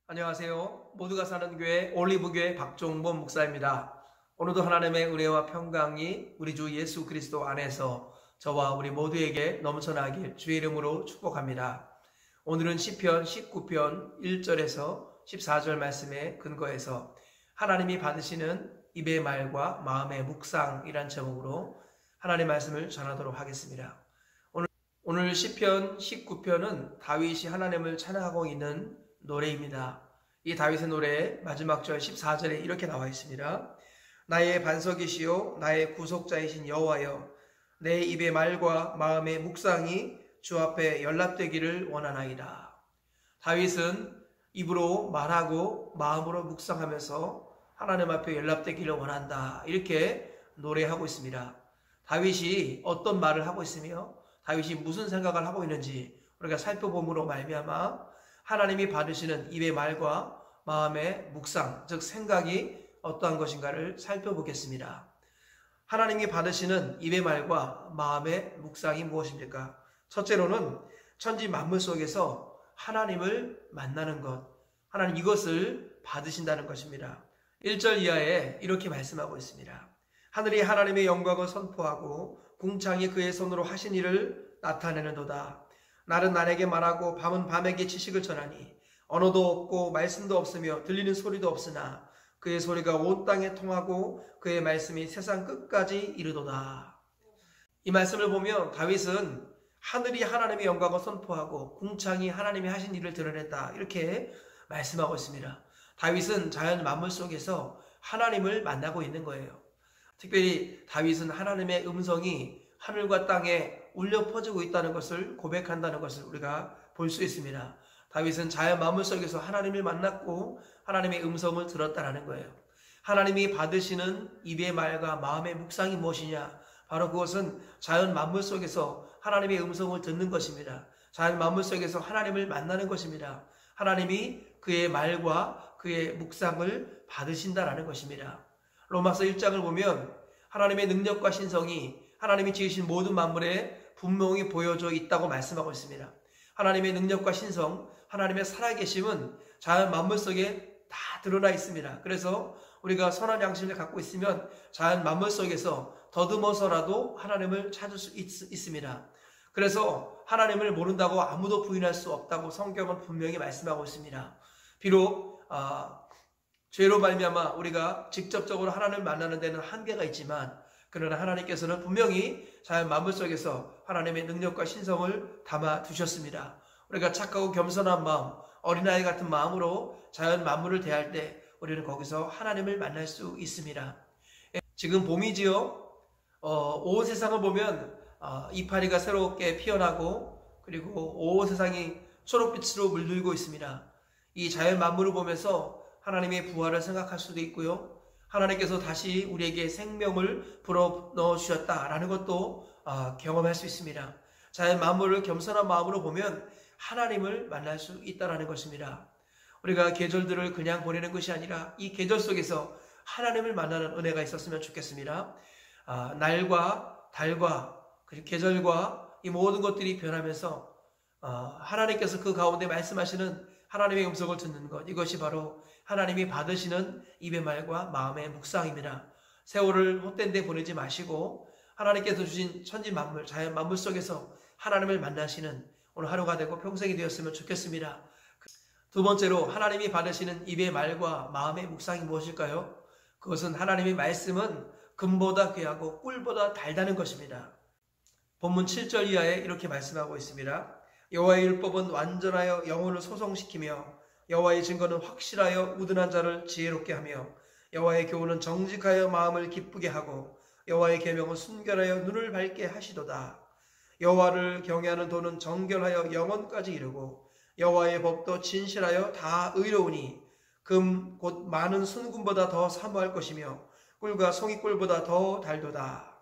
안녕하세요. 모두가 사는 교회 올리브교회 박종범 목사입니다. 오늘도 하나님의 은혜와 평강이 우리 주 예수 그리스도 안에서 저와 우리 모두에게 넘쳐나길 주의 이름으로 축복합니다. 오늘은 시편 19편 1절에서 14절 말씀에 근거해서 하나님이 받으시는 입의 말과 마음의 묵상이란 제목으로 하나님의 말씀을 전하도록 하겠습니다. 오늘 시편 19편은 다윗이 하나님을 찬양하고 있는 노래입니다. 이 다윗의 노래의 마지막 절 14절에 이렇게 나와 있습니다. 나의 반석이시요 나의 구속자이신 여호와여, 내 입의 말과 마음의 묵상이 주 앞에 연락되기를 원하나이다. 다윗은 입으로 말하고 마음으로 묵상하면서 하나님 앞에 연락되기를 원한다, 이렇게 노래하고 있습니다. 다윗이 어떤 말을 하고 있으며 다윗이 무슨 생각을 하고 있는지 우리가 살펴봄으로 말미암아 하나님이 받으시는 입의 말과 마음의 묵상, 즉 생각이 어떠한 것인가를 살펴보겠습니다. 하나님이 받으시는 입의 말과 마음의 묵상이 무엇입니까? 첫째로는 천지 만물 속에서 하나님을 만나는 것, 하나님 이것을 받으신다는 것입니다. 1절 이하에 이렇게 말씀하고 있습니다. 하늘이 하나님의 영광을 선포하고 궁창이 그의 손으로 하신 일을 나타내는도다. 날은 날에게 말하고 밤은 밤에게 지식을 전하니 언어도 없고 말씀도 없으며 들리는 소리도 없으나 그의 소리가 온 땅에 통하고 그의 말씀이 세상 끝까지 이르도다. 이 말씀을 보면 다윗은 하늘이 하나님의 영광을 선포하고 궁창이 하나님이 하신 일을 드러낸다, 이렇게 말씀하고 있습니다. 다윗은 자연 만물 속에서 하나님을 만나고 있는 거예요. 특별히 다윗은 하나님의 음성이 하늘과 땅에 울려 퍼지고 있다는 것을 고백한다는 것을 우리가 볼 수 있습니다. 다윗은 자연 만물 속에서 하나님을 만났고 하나님의 음성을 들었다는 거예요. 하나님이 받으시는 입의 말과 마음의 묵상이 무엇이냐? 바로 그것은 자연 만물 속에서 하나님의 음성을 듣는 것입니다. 자연 만물 속에서 하나님을 만나는 것입니다. 하나님이 그의 말과 그의 묵상을 받으신다라는 것입니다. 로마서 1장을 보면 하나님의 능력과 신성이 하나님이 지으신 모든 만물에 분명히 보여져 있다고 말씀하고 있습니다. 하나님의 능력과 신성, 하나님의 살아계심은 자연 만물 속에 다 드러나 있습니다. 그래서 우리가 선한 양심을 갖고 있으면 자연 만물 속에서 더듬어서라도 하나님을 찾을 수 있습니다. 그래서 하나님을 모른다고 아무도 부인할 수 없다고 성경은 분명히 말씀하고 있습니다. 비록 죄로 말미암아 우리가 직접적으로 하나님을 만나는 데는 한계가 있지만, 그러나 하나님께서는 분명히 자연 만물 속에서 하나님의 능력과 신성을 담아 두셨습니다. 우리가 착하고 겸손한 마음, 어린아이 같은 마음으로 자연 만물을 대할 때 우리는 거기서 하나님을 만날 수 있습니다. 지금 봄이지요. 온 세상을 보면 이파리가 새롭게 피어나고 그리고 온 세상이 초록빛으로 물들고 있습니다. 이 자연 만물을 보면서 하나님의 부활을 생각할 수도 있고요. 하나님께서 다시 우리에게 생명을 불어넣어 주셨다라는 것도 경험할 수 있습니다. 자연 만물을 겸손한 마음으로 보면 하나님을 만날 수 있다는 것입니다. 우리가 계절들을 그냥 보내는 것이 아니라 이 계절 속에서 하나님을 만나는 은혜가 있었으면 좋겠습니다. 날과 달과 계절과 이 모든 것들이 변하면서 하나님께서 그 가운데 말씀하시는 하나님의 음성을 듣는 것, 이것이 바로 하나님이 받으시는 입의 말과 마음의 묵상입니다. 세월을 헛된 데 보내지 마시고 하나님께서 주신 천지 만물, 자연 만물 속에서 하나님을 만나시는 오늘 하루가 되고 평생이 되었으면 좋겠습니다. 두 번째로 하나님이 받으시는 입의 말과 마음의 묵상이 무엇일까요? 그것은 하나님의 말씀은 금보다 귀하고 꿀보다 달다는 것입니다. 본문 7절 이하에 이렇게 말씀하고 있습니다. 여호와의 율법은 완전하여 영혼을 소성시키며 여호와의 증거는 확실하여 우둔한 자를 지혜롭게 하며 여호와의 교훈은 정직하여 마음을 기쁘게 하고 여호와의 계명은 순결하여 눈을 밝게 하시도다. 여호와를 경외하는 도는 정결하여 영혼까지 이르고 여호와의 법도 진실하여 다 의로우니 금 곧 많은 순금보다 더 사모할 것이며 꿀과 송이꿀보다 더 달도다.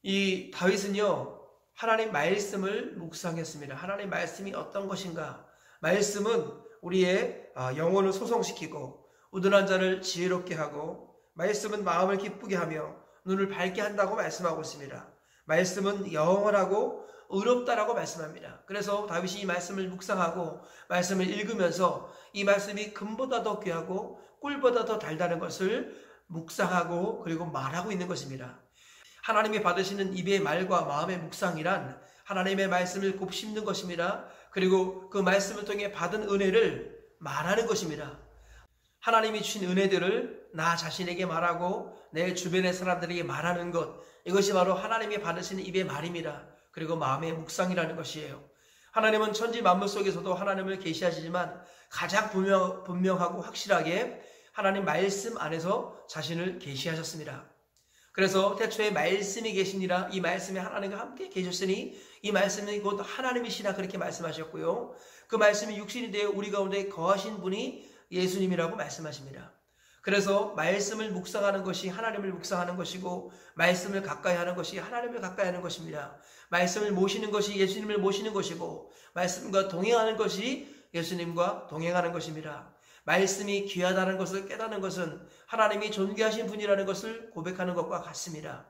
이 다윗은요, 하나님 말씀을 묵상했습니다. 하나님 말씀이 어떤 것인가? 말씀은 우리의 영혼을 소성시키고 우둔한 자를 지혜롭게 하고 말씀은 마음을 기쁘게 하며 눈을 밝게 한다고 말씀하고 있습니다. 말씀은 영원하고 의롭다라고 말씀합니다. 그래서 다윗이 이 말씀을 묵상하고 말씀을 읽으면서 이 말씀이 금보다 더 귀하고 꿀보다 더 달다는 것을 묵상하고 그리고 말하고 있는 것입니다. 하나님이 받으시는 입의 말과 마음의 묵상이란 하나님의 말씀을 곱씹는 것입니다. 그리고 그 말씀을 통해 받은 은혜를 말하는 것입니다. 하나님이 주신 은혜들을 나 자신에게 말하고 내 주변의 사람들에게 말하는 것, 이것이 바로 하나님이 받으시는 입의 말입니다. 그리고 마음의 묵상이라는 것이에요. 하나님은 천지 만물 속에서도 하나님을 계시하시지만 가장 분명하고 확실하게 하나님 말씀 안에서 자신을 계시하셨습니다. 그래서 태초에 말씀이 계시니라, 이 말씀이 하나님과 함께 계셨으니 이 말씀이 곧 하나님이시라 그렇게 말씀하셨고요. 그 말씀이 육신이 되어 우리 가운데 거하신 분이 예수님이라고 말씀하십니다. 그래서 말씀을 묵상하는 것이 하나님을 묵상하는 것이고 말씀을 가까이 하는 것이 하나님을 가까이 하는 것입니다. 말씀을 모시는 것이 예수님을 모시는 것이고 말씀과 동행하는 것이 예수님과 동행하는 것입니다. 말씀이 귀하다는 것을 깨닫는 것은 하나님이 존귀하신 분이라는 것을 고백하는 것과 같습니다.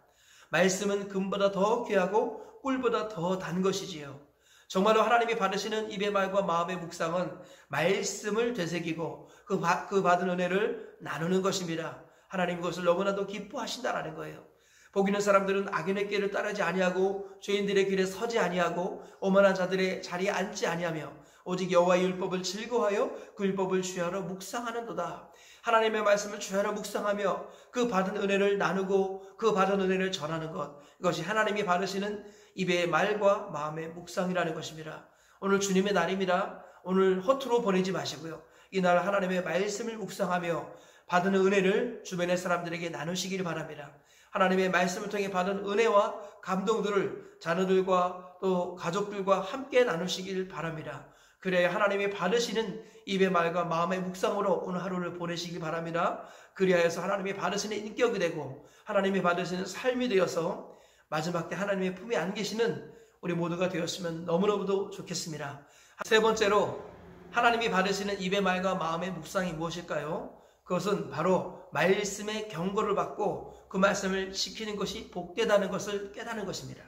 말씀은 금보다 더 귀하고 꿀보다 더 단 것이지요. 정말로 하나님이 받으시는 입의 말과 마음의 묵상은 말씀을 되새기고 그 받은 은혜를 나누는 것입니다. 하나님 그것을 너무나도 기뻐하신다라는 거예요. 복 있는 사람들은 악인의 길을 따르지 아니하고 죄인들의 길에 서지 아니하고 오만한 자들의 자리에 앉지 아니하며 오직 여호와의 율법을 즐거워하여 그 율법을 주야로 묵상하는도다. 하나님의 말씀을 주야로 묵상하며 그 받은 은혜를 나누고 그 받은 은혜를 전하는 것, 이것이 하나님이 받으시는 입의 말과 마음의 묵상이라는 것입니다. 오늘 주님의 날입니다. 오늘 허투루 보내지 마시고요. 이날 하나님의 말씀을 묵상하며 받은 은혜를 주변의 사람들에게 나누시길 바랍니다. 하나님의 말씀을 통해 받은 은혜와 감동들을 자녀들과 또 가족들과 함께 나누시길 바랍니다. 그래야 하나님이 받으시는 입의 말과 마음의 묵상으로 오늘 하루를 보내시기 바랍니다. 그리하여서 하나님이 받으시는 인격이 되고 하나님이 받으시는 삶이 되어서 마지막 때 하나님의 품에 안기시는 우리 모두가 되었으면 너무너무도 좋겠습니다. 세 번째로 하나님이 받으시는 입의 말과 마음의 묵상이 무엇일까요? 그것은 바로 말씀의 경고를 받고 그 말씀을 지키는 것이 복되다는 것을 깨닫는 것입니다.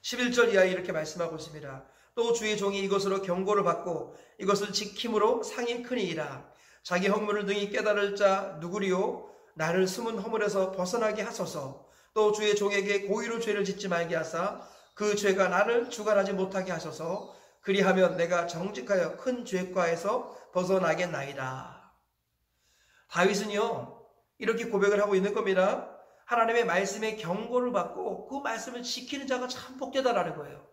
11절 이하에 이렇게 말씀하고 있습니다. 또 주의 종이 이것으로 경고를 받고 이것을 지킴으로 상이 크니이다. 자기 허물을 능히 깨달을 자 누구리요? 나를 숨은 허물에서 벗어나게 하소서. 또 주의 종에게 고의로 죄를 짓지 말게 하사 그 죄가 나를 주관하지 못하게 하소서. 그리하면 내가 정직하여 큰 죄과에서 벗어나겠나이다. 다윗은요 이렇게 고백을 하고 있는 겁니다. 하나님의 말씀에 경고를 받고 그 말씀을 지키는 자가 참 복되다라는 거예요.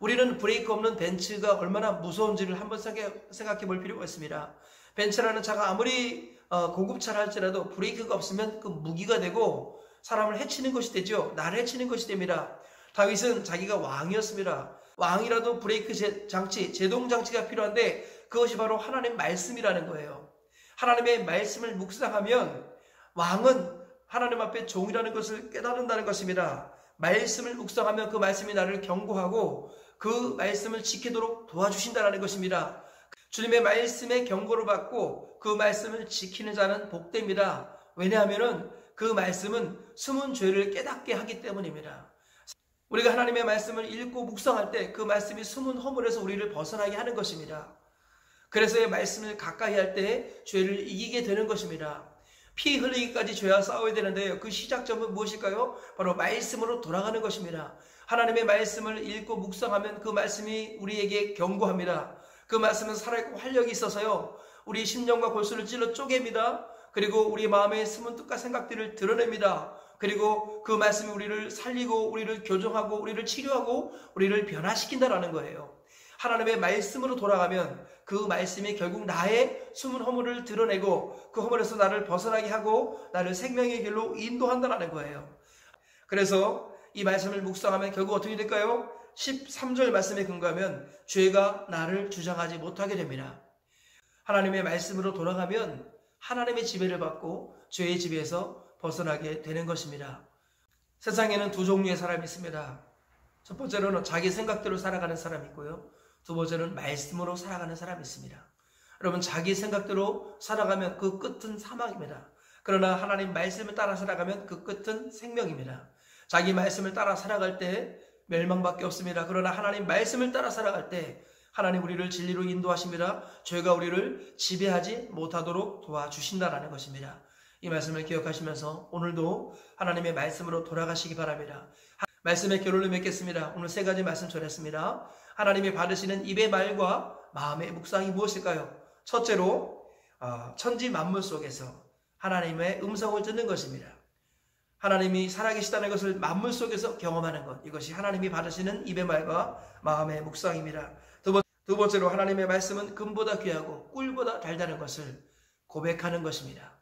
우리는 브레이크 없는 벤츠가 얼마나 무서운지를 한번 생각해 볼 필요가 있습니다. 벤츠라는 차가 아무리 고급차라 할지라도 브레이크가 없으면 그 무기가 되고 사람을 해치는 것이 되죠. 나를 해치는 것이 됩니다. 다윗은 자기가 왕이었습니다. 왕이라도 브레이크 장치, 제동 장치가 필요한데 그것이 바로 하나님의 말씀이라는 거예요. 하나님의 말씀을 묵상하면 왕은 하나님 앞에 종이라는 것을 깨닫는다는 것입니다. 말씀을 묵상하면 그 말씀이 나를 경고하고 그 말씀을 지키도록 도와주신다는 것입니다. 주님의 말씀에 경고를 받고 그 말씀을 지키는 자는 복됩니다. 왜냐하면 그 말씀은 숨은 죄를 깨닫게 하기 때문입니다. 우리가 하나님의 말씀을 읽고 묵상할 때 그 말씀이 숨은 허물에서 우리를 벗어나게 하는 것입니다. 그래서 이 말씀을 가까이 할 때 죄를 이기게 되는 것입니다. 피 흘리기까지 죄와 싸워야 되는데요. 그 시작점은 무엇일까요? 바로 말씀으로 돌아가는 것입니다. 하나님의 말씀을 읽고 묵상하면 그 말씀이 우리에게 경고합니다. 그 말씀은 살아있고 활력이 있어서요. 우리 심령과 골수를 찔러 쪼갭니다. 그리고 우리 마음에 숨은 뜻과 생각들을 드러냅니다. 그리고 그 말씀이 우리를 살리고 우리를 교정하고 우리를 치료하고 우리를 변화시킨다라는 거예요. 하나님의 말씀으로 돌아가면 그 말씀이 결국 나의 숨은 허물을 드러내고 그 허물에서 나를 벗어나게 하고 나를 생명의 길로 인도한다는 거예요. 그래서 이 말씀을 묵상하면 결국 어떻게 될까요? 13절 말씀에 근거하면 죄가 나를 주장하지 못하게 됩니다. 하나님의 말씀으로 돌아가면 하나님의 지배를 받고 죄의 지배에서 벗어나게 되는 것입니다. 세상에는 두 종류의 사람이 있습니다. 첫 번째로는 자기 생각대로 살아가는 사람이 있고요. 두 번째는 말씀으로 살아가는 사람이 있습니다. 여러분 자기 생각대로 살아가면 그 끝은 사망입니다. 그러나 하나님 말씀을 따라 살아가면 그 끝은 생명입니다. 자기 말씀을 따라 살아갈 때 멸망밖에 없습니다. 그러나 하나님 말씀을 따라 살아갈 때 하나님 우리를 진리로 인도하십니다. 죄가 우리를 지배하지 못하도록 도와주신다라는 것입니다. 이 말씀을 기억하시면서 오늘도 하나님의 말씀으로 돌아가시기 바랍니다. 말씀의 결론을 맺겠습니다. 오늘 세 가지 말씀 전했습니다. 하나님이 받으시는 입의 말과 마음의 묵상이 무엇일까요? 첫째로 천지 만물 속에서 하나님의 음성을 듣는 것입니다. 하나님이 살아계시다는 것을 만물 속에서 경험하는 것, 이것이 하나님이 받으시는 입의 말과 마음의 묵상입니다. 두 번째로 하나님의 말씀은 금보다 귀하고 꿀보다 달다는 것을 고백하는 것입니다.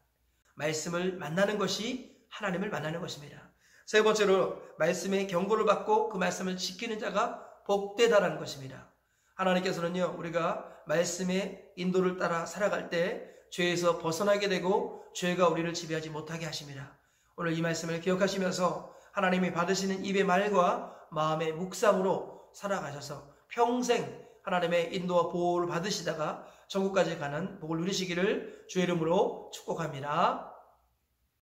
말씀을 만나는 것이 하나님을 만나는 것입니다. 세 번째로 말씀의 경고를 받고 그 말씀을 지키는 자가 복되다라는 것입니다. 하나님께서는요, 우리가 말씀의 인도를 따라 살아갈 때 죄에서 벗어나게 되고 죄가 우리를 지배하지 못하게 하십니다. 오늘 이 말씀을 기억하시면서 하나님이 받으시는 입의 말과 마음의 묵상으로 살아가셔서 평생 하나님의 인도와 보호를 받으시다가 천국까지 가는 복을 누리시기를 주의 이름으로 축복합니다.